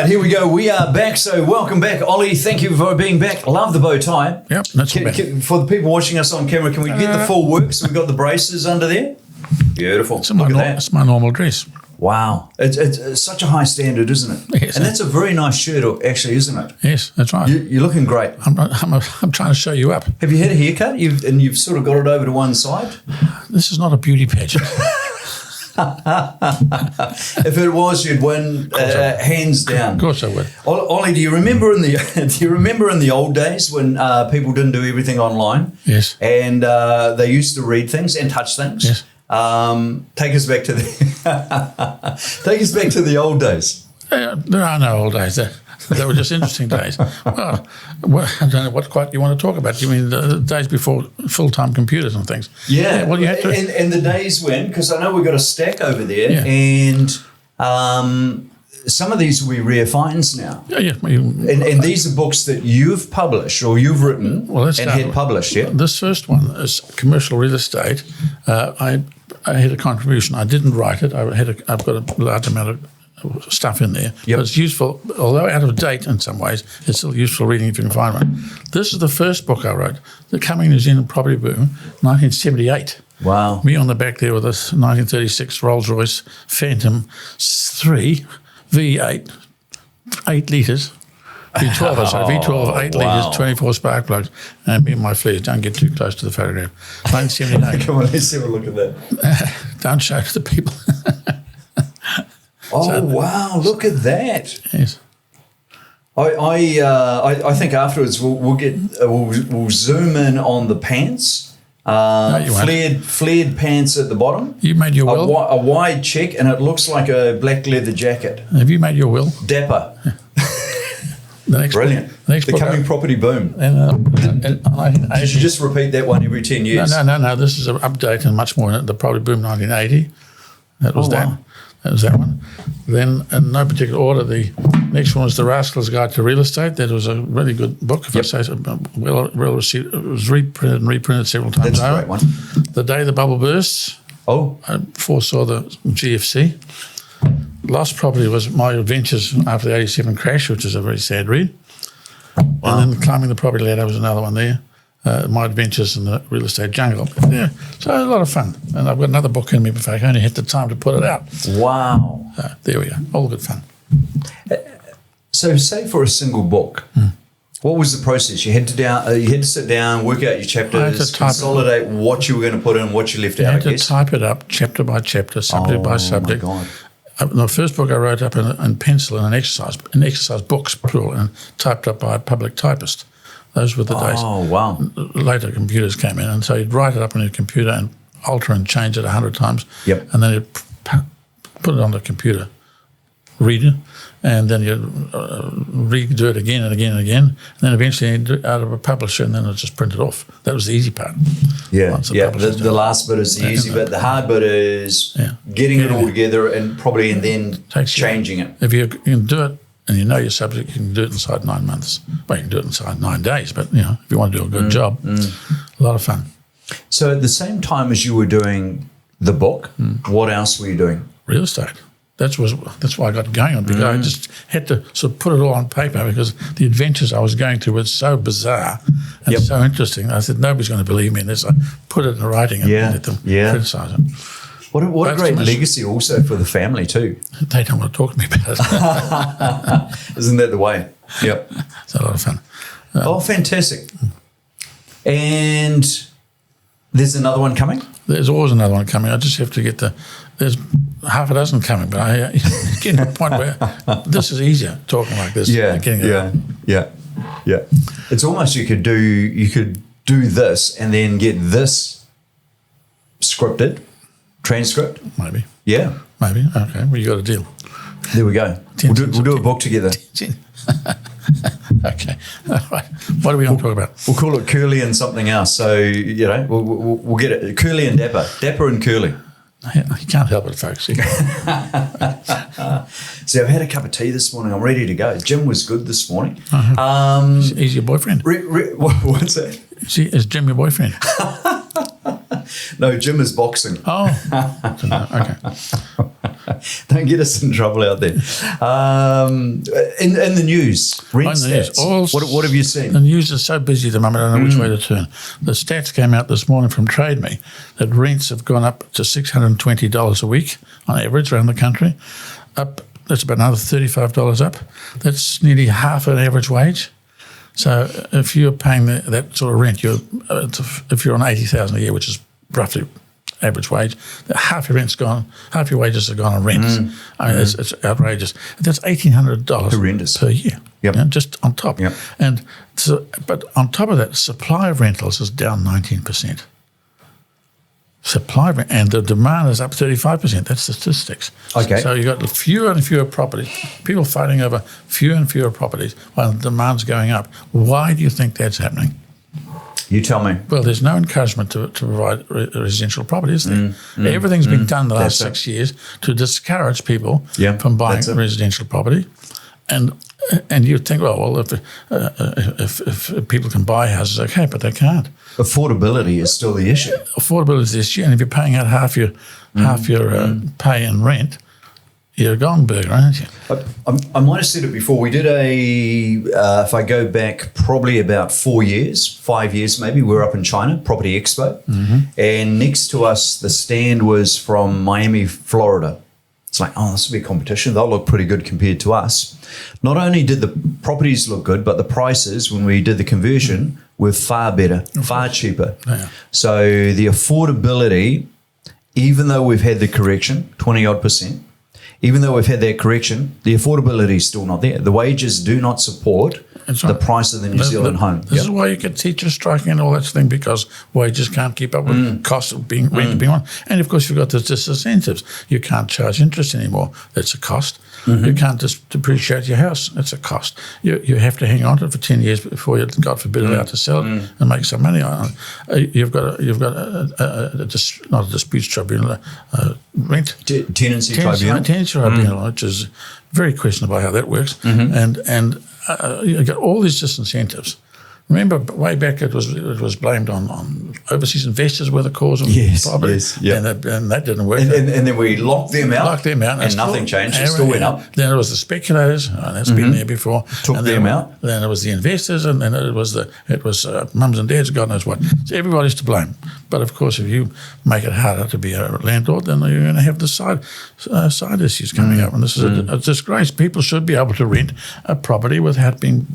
right, here we go. We are back. So welcome back, Ollie. Thank you for being back. Love the bow tie. Yep, that's bad. For the people watching us on camera, can we get the full work? So we've got the braces under there. Beautiful. Look at that. It's my normal dress. Wow. It's such a high standard, isn't it? Yes. And that's a very nice shirt, actually, isn't it? Yes, that's right. You're looking great. I'm trying to show you up. Have you had a haircut? You've sort of got it over to one side? This is not a beauty pageant. If it was, you'd win hands down. Of course I would. Ollie, do you remember in the old days when people didn't do everything online? Yes. And they used to read things and touch things. Yes. Take us back to the old days. There are no old days. They were just interesting days. Well, I don't know what quite you want to talk about. You mean the days before full-time computers and things? Yeah. Well, you had to. And the days when, because I know we've got a stack over there, Yeah. and some of these will be rare finds now. Yeah. And these are books that you've published or you've written and had published, yeah? This first one is commercial real estate. I had a contribution. I didn't write it. I've got a large amount of stuff in there. Yep. But it's useful, although out of date in some ways, it's still useful reading if you can find one. This is the first book I wrote, The Coming New Zealand Property Boom, 1978. Wow. Me on the back there with this 1936 Rolls-Royce Phantom 3 V8, 8 litres. V12, sorry, V12, 8 litres, 24 spark plugs, and me and my flares. Don't get too close to the photograph. 1979. Come on, let's have a look at that. Don't show it to the people. Wow! Look at that. Yes. I think afterwards we'll zoom in on the pants. Flared pants at the bottom. You made your will. A wide check, and it looks like a black leather jacket. Have you made your will? Dapper. Brilliant. The Coming Property Boom. You should just repeat that one every 10 years. No. This is an update and much more in it. The Property Boom 1980. That was that. Wow. That was that one. Then, in no particular order, the next one was The Rascal's Guide to Real Estate. That was a really good book, if I say so. Well received. It was reprinted and reprinted several times. That's a great one. The Day the Bubble Bursts. I foresaw the GFC. Lost Property was my adventures after the 87 crash, which is a very sad read. Wow. And then Climbing the Property Ladder was another one there. My adventures in the real estate jungle. Yeah, so a lot of fun. And I've got another book in me, but I only had the time to put it out. Wow. There we go. All good fun. So say for a single book, what was the process? You had to sit down, work out your chapters, consolidate what you were going to put in, what you left out, I guess. You had to type it up chapter by chapter, subject by subject. My God. The first book I wrote up in pencil in an exercise books, plural, and typed up by a public typist. Those were the days. Oh, wow. Later computers came in, and so you'd write it up on your computer and alter and change it 100 times. Yep. And then you'd put it on the computer reader, and then you'd redo it again and again and again. And then eventually you'd do it out of a publisher, and then it'd just print it off. That was the easy part. Yeah, the last bit is the easy bit. The hard bit is getting it all together and then changing it. If you can do it, and you know your subject, you can do it inside 9 months. Well, you can do it inside 9 days, but if you want to do a good job, a lot of fun. So at the same time as you were doing the book, what else were you doing? Real estate. That's why I got going on, because I just had to sort of put it all on paper, because the adventures I was going through were so bizarre and so interesting. I said, nobody's going to believe me unless I put it in writing and let them criticise it. What a great legacy also for the family too. They don't want to talk to me about it. Isn't that the way? Yep. It's a lot of fun. Fantastic. And there's another one coming? There's always another one coming. I just have to get there's half a dozen coming, but I get to the point where this is easier, talking like this. Yeah. It's almost you could do this and then get this scripted. Transcript? Maybe. Yeah. Maybe. Okay. Well, you got a deal. There we go. We'll do a book together. Okay. All right. What are we going to talk about? We'll call it Curly and something else. So, we'll get it. Curly and Dapper. Dapper and Curly. You can't help it, folks. See, I've had a cup of tea this morning. I'm ready to go. Jim was good this morning. He's your boyfriend. What's that? Is Jim your boyfriend? No, Jim is boxing. Oh, okay. Don't get us in trouble out there. In the news, rent stats. What have you seen? The news is so busy at the moment, I don't know which way to turn. The stats came out this morning from Trade Me that rents have gone up to $620 a week on average around the country. That's about another $35 up. That's nearly half an average wage. So if you're paying that sort of rent, if you're on $80,000 a year, which is roughly average wage, half your rent's gone, half your wages have gone on rent. I mean, it's outrageous. That's $1,800 per year. Yep. Just on top. Yep. And so, but on top of that, the supply of rentals is down 19%. And the demand is up 35%. That's statistics. Okay. So you've got fewer and fewer properties, people fighting over fewer and fewer properties while the demand's going up. Why do you think that's happening? You tell me. Well, there's no encouragement to provide residential property, is there? Everything's been done the last 6 years to discourage people from buying residential property. And you think, well, if people can buy houses, okay, but they can't. Affordability is still the issue. Affordability is the issue, and if you're paying out half your pay in rent, you're a gone burger, aren't you? I might have said it before. We did if I go back probably about 5 years maybe, we were up in China, Property Expo. And next to us, the stand was from Miami, Florida. It's like, oh, this will be a competition. They'll look pretty good compared to us. Not only did the properties look good, but the prices, when we did the conversion, were far better, far cheaper. Yeah. So the affordability, even though we've had the correction, 20-odd%, even though we've had that correction, the affordability is still not there. The wages do not support the price of the New Zealand home. This is why you get teachers striking and all that thing, because wages can't keep up with costs of rent being on. And of course, you've got the disincentives. You can't charge interest anymore. That's a cost. You can't just depreciate your house. That's a cost. You have to hang on to it for 10 years before you, God forbid, allowed to sell it and make some money on it. You've got not a disputes tribunal, rent tenancy tribunal, which is very questionable how that works. And you get all these disincentives. Remember, way back it was blamed on overseas investors were the cause of the problem. And that didn't work. And then we locked them out. And nothing changed. It still went up. Then it was the speculators, and that's been there before. Took them out. Then it was the investors, and then it was mums and dads, God knows what. So everybody's to blame. But of course, if you make it harder to be a landlord, then you're going to have the side issues coming up. And this is a disgrace. People should be able to rent a property without being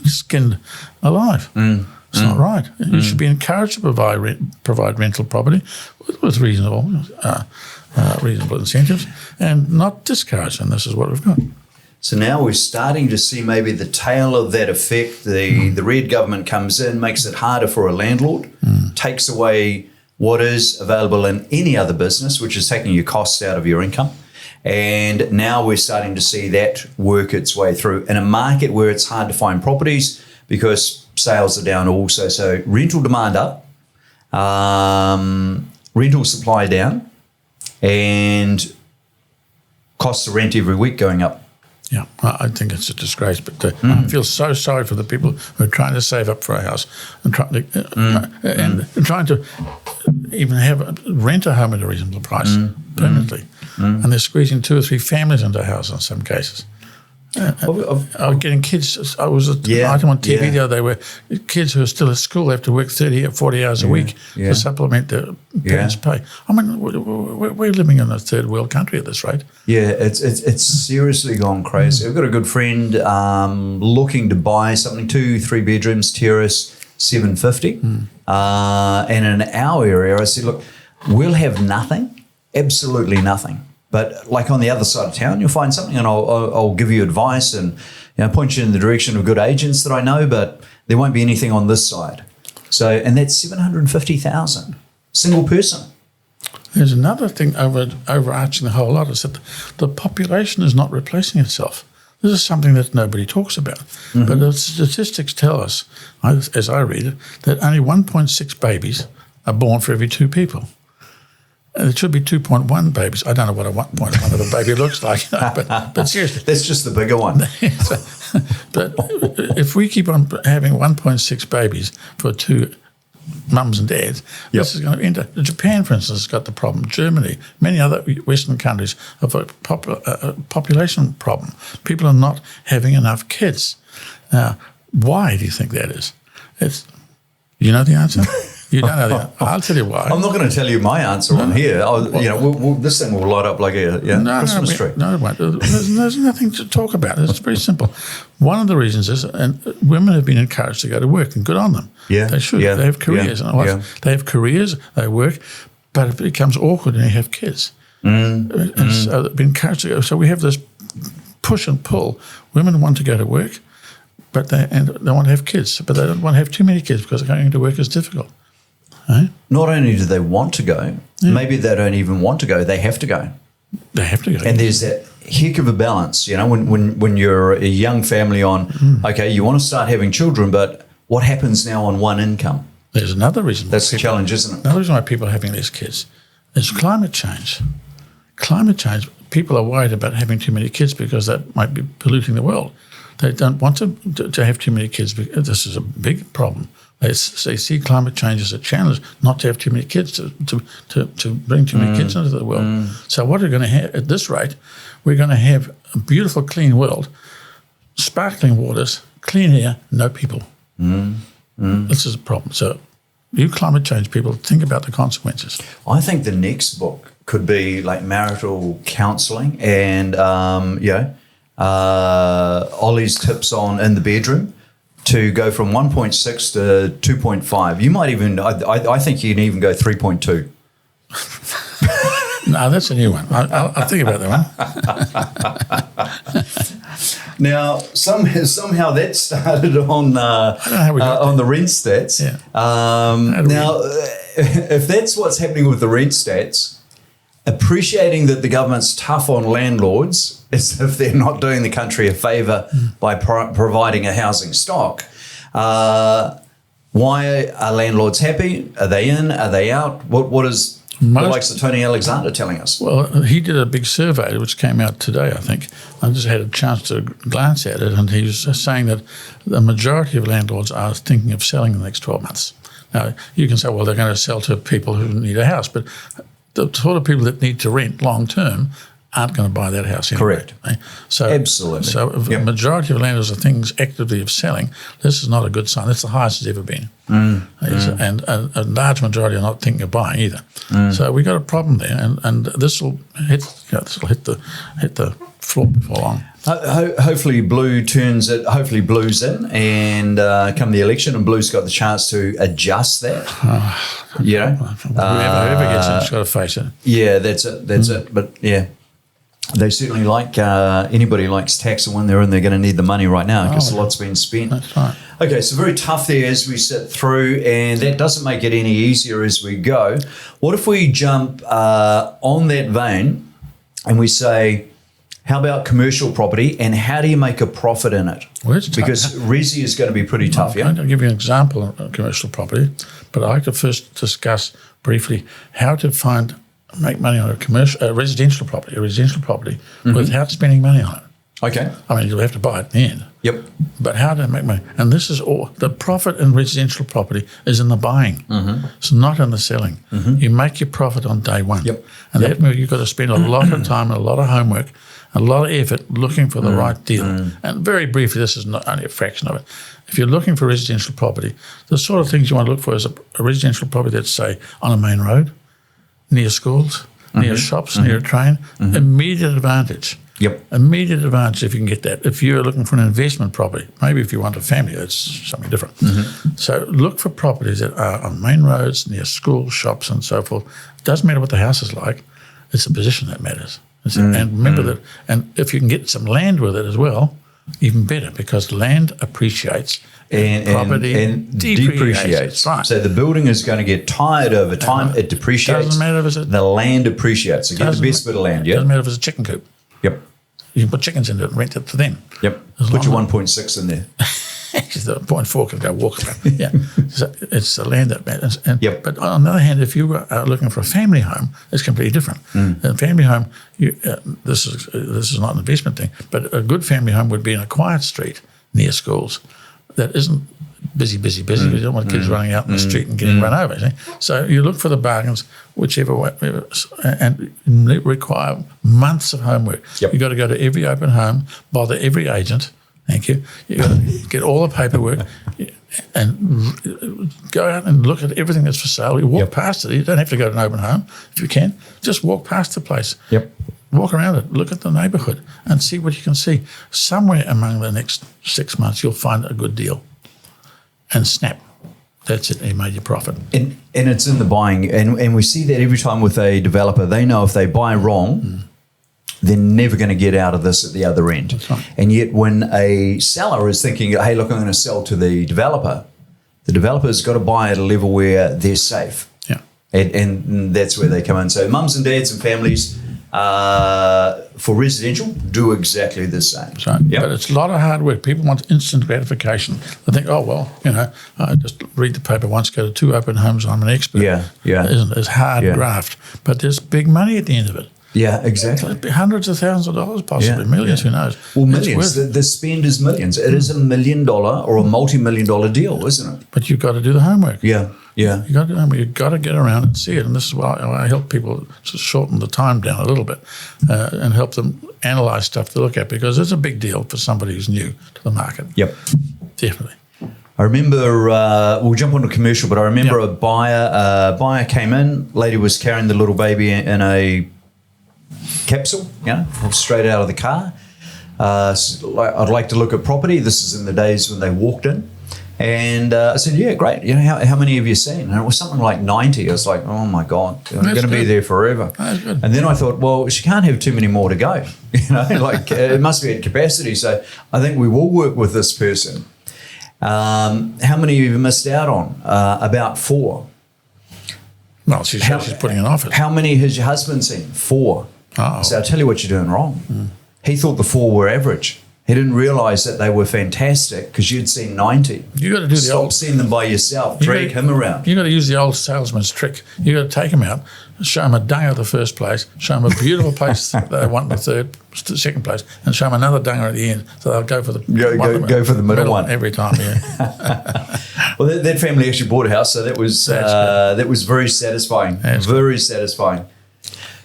skinned alive. It's not right. You should be encouraged to provide rental property with reasonable incentives, and not discouraged. And this is what we've got. So now we're starting to see maybe the tail of that effect. The red government comes in, makes it harder for a landlord, takes away what is available in any other business, which is taking your costs out of your income. And now we're starting to see that work its way through in a market where it's hard to find properties because sales are down also. So rental demand up, rental supply down, and costs of rent every week going up. Yeah, I think it's a disgrace, but I feel so sorry for the people who are trying to save up for a house and trying to even rent a home at a reasonable price permanently. And they're squeezing 2 or 3 families into a house in some cases. I'm getting kids. I was at the item on TV the other day where kids who are still at school have to work 30 or 40 hours a week to supplement their parents' pay. I mean, we're living in a third world country at this rate. Yeah, it's seriously gone crazy. I've got a good friend looking to buy something, 2-3 bedrooms, terrace, $750. And in our area, I said, look, we'll have nothing, absolutely nothing. But like on the other side of town, you'll find something, and I'll give you advice and point you in the direction of good agents that I know. But there won't be anything on this side. So, and that's $750,000, single person. There's another thing overarching the whole lot is that the population is not replacing itself. This is something that nobody talks about. But the statistics tell us, as I read it, that only 1.6 babies are born for every 2 people. It should be 2.1 babies. I don't know what a 1.1 of a baby looks like, but seriously. That's just the bigger one. But if we keep on having 1.6 babies for 2 mums and dads, this is going to enter. Japan, for instance, has got the problem. Germany, many other Western countries have a population problem. People are not having enough kids. Now, why do you think that is? You know the answer? You don't know the answer. I'll tell you why. I'm not going to tell you my answer on here. This thing will light up like a Christmas tree. No, it won't. There's nothing to talk about. It's very simple. One of the reasons is, and women have been encouraged to go to work, and good on them. Yeah, they should. Yeah, they have careers. They have careers. They work, but it becomes awkward when you have kids. And so they've been encouraged to go. So we have this push and pull. Women want to go to work, but they want to have kids, but they don't want to have too many kids because going to work is difficult. Not only do they want to go, maybe they don't even want to go, they have to go. They have to go. And there's that heck of a balance, when you're a young family on, okay, you want to start having children, but what happens now on one income? There's another reason. That's the challenge, isn't it? Another reason why people are having less kids is climate change. Climate change, people are worried about having too many kids because that might be polluting the world. They don't want to have too many kids because this is a big problem. They see climate change as a challenge not to have too many kids, to bring too many kids into the world. So what we're going to have at this rate, we're going to have a beautiful, clean world, sparkling waters, clean air, no people. This is a problem. So you climate change people, think about the consequences. I think the next book could be like marital counselling and, Olly's tips on in the bedroom, to go from 1.6 to 2.5. You might even, I think you can even go 3.2. No, that's a new one. I'll think about that one. Now, somehow that started on the rent stats. Yeah. Now, if that's what's happening with the rent stats, appreciating that the government's tough on landlords as if they're not doing the country a favour by providing a housing stock. Why are landlords happy? Are they in? Are they out? What is the Tony Alexander telling us? Well, he did a big survey which came out today, I think. I just had a chance to glance at it, and he was saying that the majority of landlords are thinking of selling in the next 12 months. Now, you can say, well, they're going to sell to people who need a house, but the sort of people that need to rent long term aren't going to buy that house anyway. Correct. So, absolutely. So if the majority of landlords are things actively of selling, this is not a good sign. It's the highest it's ever been. And a large majority are not thinking of buying either. So we got a problem there, and this will hit the floor before long. Hopefully blue's in, and come the election, and blue's got the chance to adjust that. Whoever gets it, has got to face it. Yeah, that's it. But yeah, they certainly anybody likes taxing when they're in. They're going to need the money right now because a lot's been spent. That's right. Okay, so very tough there as we sit through, and that doesn't make it any easier as we go. What if we jump on that vein and we say, how about commercial property, and how do you make a profit in it? Well, it's because resi is going to be pretty tough, I'll give you an example of commercial property, but I'd like to first discuss briefly how to make money on a residential property without spending money on it. Okay. I mean, you'll have to buy it in the end. Yep. But how to make money? And this is all, the profit in residential property is in the buying. It's not in the selling. You make your profit on day one. Yep. And that means you've got to spend a lot of time and a lot of homework, a lot of effort looking for the right deal. And very briefly, this is not only a fraction of it. If you're looking for residential property, the sort of things you want to look for is a residential property that's, say, on a main road, near schools, near shops, near a train. Immediate advantage. Yep. Immediate advantage if you can get that. If you're looking for an investment property, maybe if you want a family, that's something different. So look for properties that are on main roads, near schools, shops, and so forth. It doesn't matter what the house is like. It's the position that matters. And remember that. And if you can get some land with it as well, even better, because land appreciates and property depreciates. Right. So the building is going to get tired over time. It depreciates. Doesn't matter if it's the land appreciates. So get the best bit of land. Doesn't matter if it's a chicken coop. Yep. You can put chickens in it and rent it to them. Yep. Put your 1.6 in there. The 0.4 can go walk around. Yeah. So it's the land that matters. But on the other hand, if you are looking for a family home, it's completely different. A family home, this is not an investment thing, but a good family home would be in a quiet street near schools that isn't busy. You don't want kids running out in the street and getting run over. See? So you look for the bargains, whichever way, and require months of homework. Yep. You've got to go to every open home, bother every agent. Thank you. You've got to get all the paperwork and go out and look at everything that's for sale. You walk past it. You don't have to go to an open home if you can. Just walk past the place. Yep. Walk around it, look at the neighbourhood and see what you can see. Somewhere among the next 6 months, you'll find a good deal. And snap. That's it. You made your profit. And it's in the buying. And we see that every time with a developer. They know if they buy wrong, they're never going to get out of this at the other end. That's right. And yet when a seller is thinking, hey, look, I'm going to sell to the developer's got to buy at a level where they're safe. Yeah. And that's where they come in. So mums and dads and families for residential do exactly the same. So, but it's a lot of hard work. People want instant gratification. They think, oh, well, I just read the paper once, go to 2 open homes, I'm an expert. Yeah. Isn't it? It's hard graft. But there's big money at the end of it. Yeah, exactly. It'd be hundreds of thousands of dollars, possibly millions. Who knows? Well, millions. The spend is millions. It is $1 million or a multi-million-dollar deal, isn't it? But you've got to do the homework. Yeah. You got to do the homework. You've got to get around and see it. And this is why I help people to shorten the time down a little bit and help them analyse stuff to look at, because it's a big deal for somebody who's new to the market. Yep. Definitely. I remember, we'll jump on to commercial, but I remember a buyer came in, lady was carrying the little baby in a capsule, straight out of the car. I'd like to look at property. This is in the days when they walked in. And I said, yeah, great. How many have you seen? And it was something like 90. I was like, oh my God, I'm going to be there forever. That's good. And then I thought, well, she can't have too many more to go. It must be at capacity. So I think we will work with this person. How many have you missed out on? About 4. Well, she's putting an offer. How many has your husband seen? 4. Oh. So I'll tell you what you're doing wrong. He thought the 4 were average. He didn't realise that they were fantastic because you'd seen 90. You got to do the old. Stop seeing them by yourself. Drag him around. You got to use the old salesman's trick. You got to take them out, show them a dunger at the first place, show them a beautiful place that they want in the second place, and show them another dunger at the end. So they'll go for the go for the middle one every time. Yeah. Well, that family actually bought a house, so that was very satisfying. Very satisfying.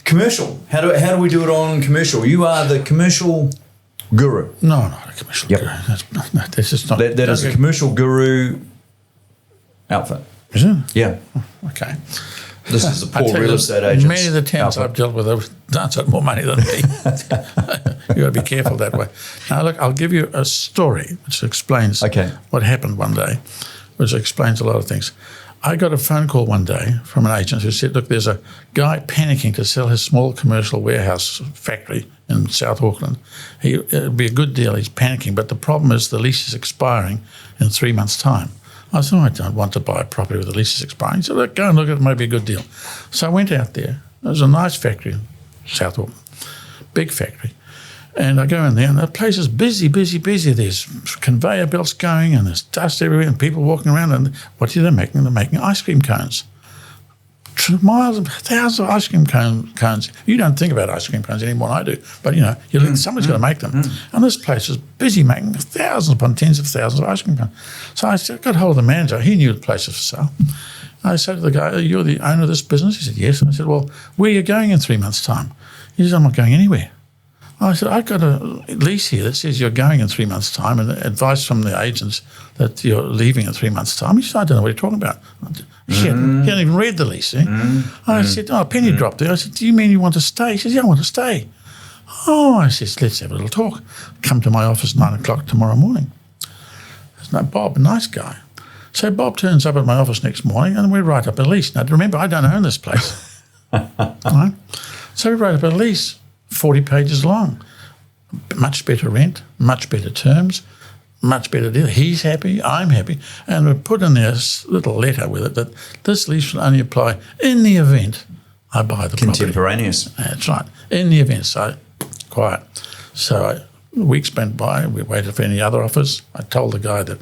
Commercial. How do we do it on commercial? You are the commercial guru. No, not a commercial guru. That's just not. That is a commercial guru outfit. Is it? Yeah. Okay. This is a poor real estate agent. Many of the towns I've dealt with have done more money than me. You've got to be careful that way. Now, look, I'll give you a story which explains what happened one day, which explains a lot of things. I got a phone call one day from an agent who said, look, there's a guy panicking to sell his small commercial warehouse factory in South Auckland. It'd be a good deal. He's panicking, but the problem is the lease is expiring in 3 months' time. I said, I don't want to buy a property with the lease is expiring. He said, look, go and look at it. It might be a good deal. So I went out there. There was a nice factory in South Auckland, big factory. And I go in there, and the place is busy. There's conveyor belts going, and there's dust everywhere, and people walking around. And what are they making? They're making ice cream cones. Miles and thousands of ice cream cones. You don't think about ice cream cones any more than I do, but somebody's got to make them. And this place is busy making thousands upon tens of thousands of ice cream cones. So I got hold of the manager. He knew the place was for sale. I said to the guy, you're the owner of this business? He said, yes. And I said, well, where are you going in 3 months' time? He said, I'm not going anywhere. I said, I've got a lease here that says you're going in 3 months' time, and advice from the agents that you're leaving in 3 months' time. He said, I don't know what you're talking about. Shit, he hadn't even read the lease. I said, a penny dropped there. I said, do you mean you want to stay? He says, yeah, I want to stay. Oh, I said, let's have a little talk. Come to my office 9 o'clock tomorrow morning. There's Bob, a nice guy. So Bob turns up at my office next morning, and we write up a lease. Now, remember, I don't own this place. Right? So we write up a lease. 40 pages long. Much better rent, much better terms, much better deal. He's happy, I'm happy. And we put in there a little letter with it that this lease will only apply in the event I buy the property. Contemporaneous. That's right. In the event. So, quiet. So weeks went by. We waited for any other offers. I told the guy that,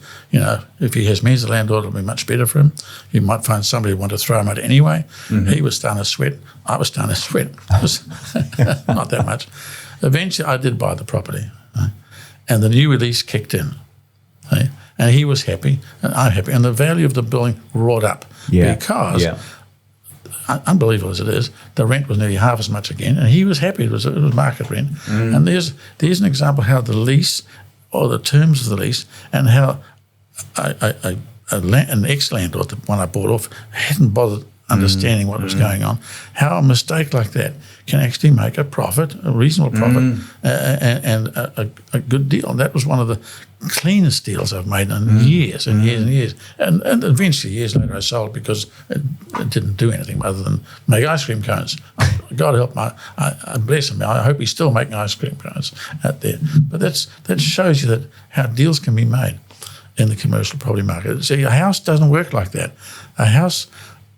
if he has me as a landlord, it'll be much better for him. You might find somebody who want to throw him out anyway. He was starting to sweat. I was starting to sweat. It was not that much. Eventually, I did buy the property. And the new release kicked in. And and he was happy, and I'm happy, and the value of the building roared up because, unbelievable as it is, the rent was nearly half as much again, and he was happy. It was market rent, and there's an example how the lease or the terms of the lease and how an ex-landlord, the one I bought off, hadn't bothered understanding what was going on, how a mistake like that can actually make a profit, a reasonable profit, and a good deal. And that was one of the cleanest deals I've made in years and years and years. And eventually, years later, I sold it because it didn't do anything other than make ice cream cones. God help I bless him. I hope he's still making ice cream cones out there. But that shows you that how deals can be made in the commercial property market. See, a house doesn't work like that. A house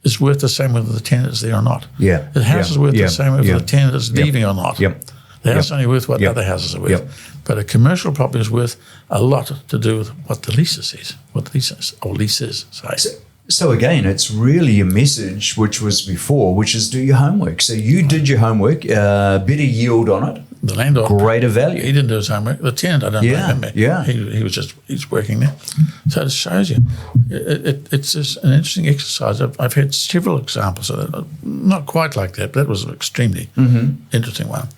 is worth the same whether the tenant is there or not. Yeah. The house is worth the same whether the tenant is leaving or not. Yep. The house is only worth what other houses are worth. Yep. But a commercial property is worth a lot to do with what the lease says, what the leases say. So again, it's really a message which was before, which is do your homework. So you did your homework, better yield on it. The landlord, greater value. He didn't do his homework. The tenant, I don't know. Yeah. He's working there. So it shows you. It's just an interesting exercise. I've had several examples of that. Not quite like that, but that was an extremely interesting one.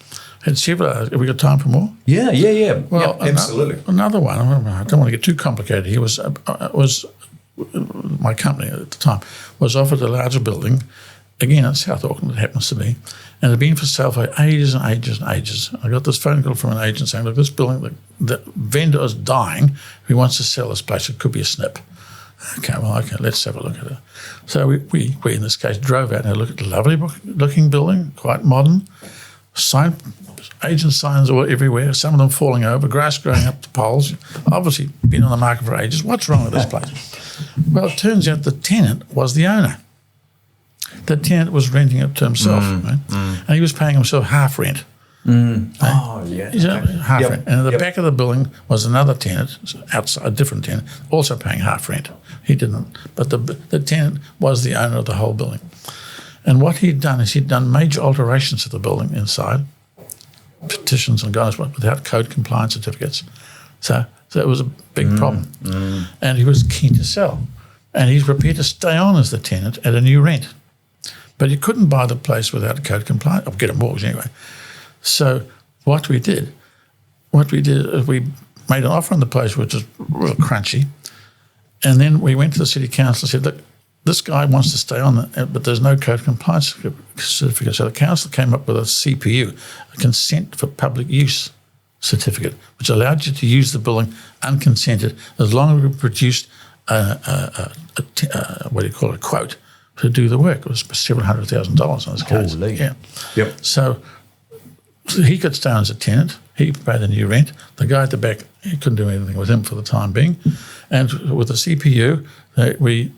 Had several. Have we got time for more? Yeah. Well, absolutely. Another one. I don't want to get too complicated. He was my company at the time was offered a larger building, again in South Auckland, it happens to be, and it had been for sale for ages and ages and ages. I got this phone call from an agent saying, look, this building, the vendor is dying. He wants to sell this place. It could be a snip. Okay, let's have a look at it. So we in this case drove out and had a look at the lovely looking building, quite modern. Agent signs all everywhere, some of them falling over, grass growing up the poles, obviously been on the market for ages. What's wrong with this place? Well, it turns out the tenant was the owner. The tenant was renting it to himself, right? And he was paying himself half rent. Oh, yeah. Half rent. And at the back of the building was another tenant, outside, a different tenant, also paying half rent. He didn't, but the tenant was the owner of the whole building. And what he'd done is he'd done major alterations to the building inside, petitions and guys without code compliance certificates. So it was a big problem. And he was keen to sell. And he's prepared to stay on as the tenant at a new rent. But you couldn't buy the place without code compliance, or get a mortgage anyway. So what we did is we made an offer on the place which was real crunchy. And then we went to the city council and said, look, this guy wants to stay on, but there's no code compliance certificate. So the council came up with a CPU, a consent for public use certificate, which allowed you to use the building unconsented as long as we produced a quote to do the work. It was $700,000 in this case. Holy. Yeah. Yep. So he could stay on as a tenant. He paid the new rent. The guy at the back, he couldn't do anything with him for the time being. And with the CPU, we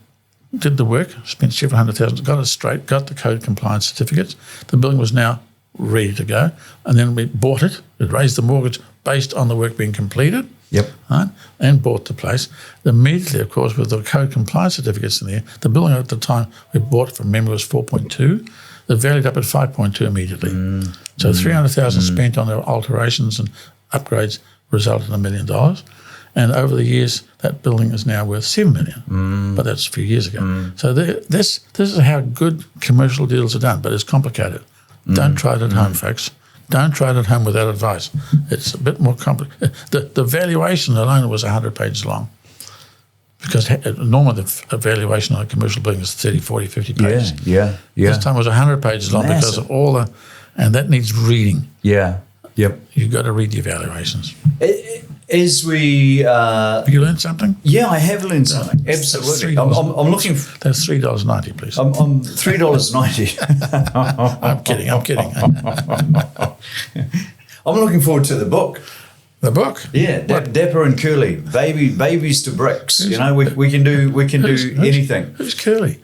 did the work, spent $700,000, got it straight, got the code compliance certificates. The building was now ready to go. And then we bought it. It raised the mortgage based on the work being completed. Yep. Right, and bought the place. Immediately, of course, with the code compliance certificates in there, the building at the time we bought from memory was 4.2. It valued up at 5.2 immediately. So $300,000 spent on their alterations and upgrades resulted in $1 million. And over the years, that building is now worth $7 million. But that's a few years ago. So this is how good commercial deals are done, but it's complicated. Don't try it at home, folks. Don't try it at home without advice. It's a bit more complicated. The valuation alone was 100 pages long, because normally the valuation on a commercial building is 30, 40, 50 pages. Yeah. This time it was 100 pages long because of all the, and that needs reading. Yeah. Yep. You've got to read the evaluations. As we... Have you learned something? Yeah, I have learned something. Absolutely. I'm looking... That's $3.90, please. I'm $3.90. I'm kidding. I'm looking forward to the book. The book? Yeah, Dapper and Curly, babies to bricks. You know, we can do anything. Who's Curly?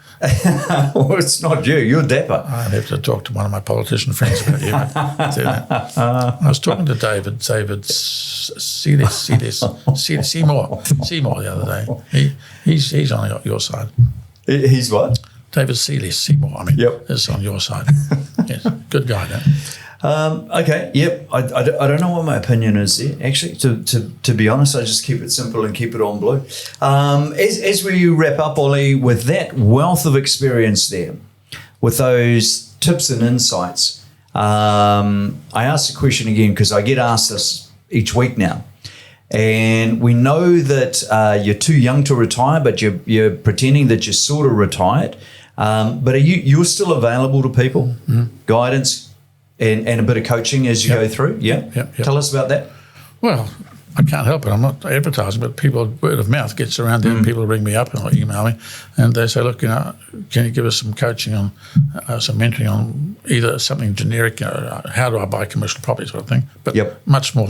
Well, it's not you. You're Dapper. I'd have to talk to one of my politician friends about you. I was talking to David Seymour the other day. He's on your side. He's what? David Seymour. Yep. Is on your side. Yes, good guy, though. Okay, yep. I don't know what my opinion is there. Actually, to be honest, I just keep it simple and keep it on blue. As we wrap up, Ollie, with that wealth of experience there, with those tips and insights, I asked the question again because I get asked this each week now. And we know that you're too young to retire, but you're pretending that you're sort of retired. But you're still available to people, guidance, and a bit of coaching as you go through. Yeah. Yep. Tell us about that. Well, I can't help it. I'm not advertising, but word of mouth gets around there, and people ring me up and email me, and they say, "Look, can you give us some coaching on, some mentoring on either something generic, how do I buy commercial property sort of thing, but much more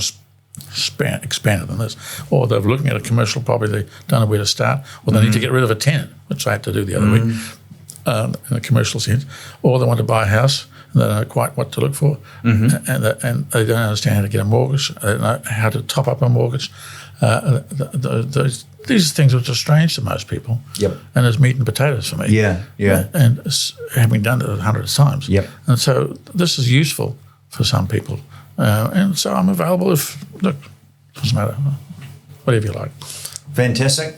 expanded than this." Or they're looking at a commercial property, they don't know where to start, or they need to get rid of a tenant, which I had to do the other week, in a commercial sense, or they want to buy a house. They don't know quite what to look for, and they don't understand how to get a mortgage. They don't know how to top up a mortgage. These things which are strange to most people. And it's meat and potatoes for me. And having done it hundreds of times. And so this is useful for some people. And so I'm available if, look, doesn't matter, whatever you like. Fantastic.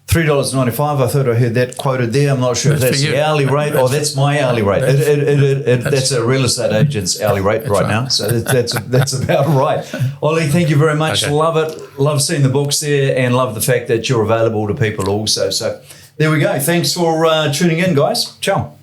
$3.95. I thought I heard that quoted there. I'm not sure if that's the hourly rate or that's my hourly rate. That's a real estate agent's hourly rate right now. So that's about right. Ollie, thank you very much. Okay. Love it. Love seeing the books there and love the fact that you're available to people also. So there we go. Thanks for tuning in, guys. Ciao.